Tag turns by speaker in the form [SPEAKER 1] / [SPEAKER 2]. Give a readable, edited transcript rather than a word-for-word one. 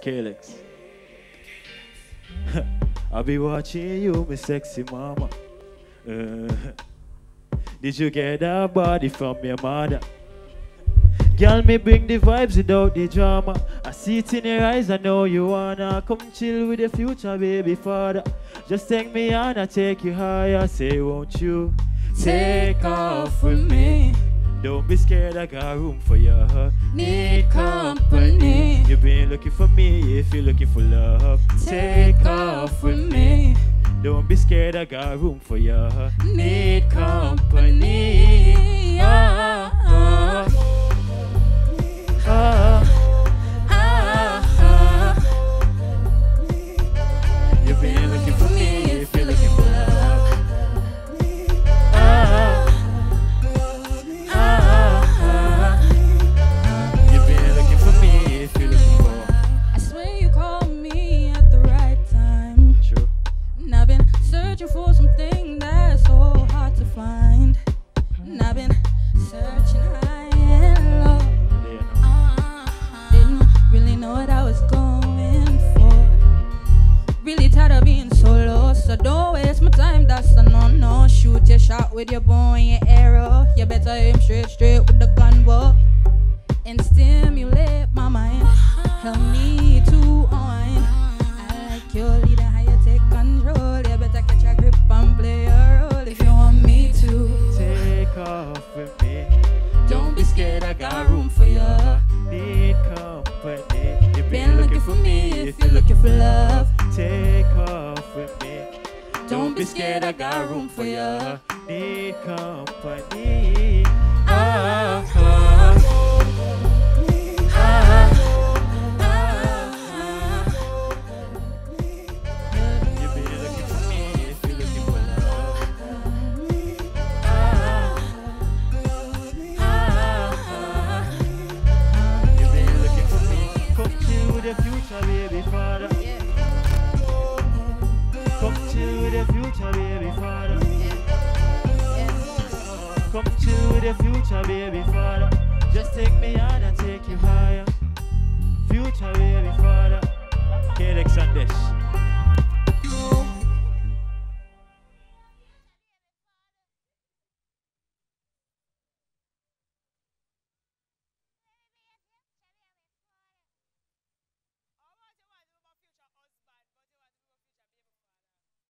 [SPEAKER 1] Kalex. I'll be watching you, my sexy mama. Did you get that body from your mother? Girl, me bring the vibes without the drama. I see it in your eyes, I know you wanna come chill with the future baby father. Just take me on, I take you higher. Say, won't you take off with me? Don't be scared, I got room for you.
[SPEAKER 2] Need company.
[SPEAKER 1] You've been looking for me if you're looking for love.
[SPEAKER 2] Take off with me.
[SPEAKER 1] Don't be scared, I got room for you.
[SPEAKER 2] Need company.
[SPEAKER 1] You've been looking for me if you're looking for love. You've been looking for me if you're looking for.
[SPEAKER 2] I swear you called me at the right time.
[SPEAKER 1] True.
[SPEAKER 2] And I've been searching for something that's so hard to find. And I've been searching high and low. Didn't really know what I was going for. Really tired of being solo, so don't waste my time, that's a no-no. Shoot your shot with your bow and your arrow. You better aim straight with the convo. And stimulate my mind, help me to unwind. I like your leader, how you take control. You better catch a grip and play a role if you want me to.
[SPEAKER 1] Take off with me.
[SPEAKER 2] Don't be scared, I got room for you.
[SPEAKER 1] Need company. You've
[SPEAKER 2] Been looking for me if you're looking for love.
[SPEAKER 1] Take off with me.
[SPEAKER 2] Don't be scared, I got room for you.
[SPEAKER 1] Need company. You've been looking for me if you're looking for love. You've been looking for me. Come chill with the future, baby father. Come chill with the future, baby father. Come chill with the future, baby father. Just take me on and take you higher. Future, baby father. Kalex and Desh.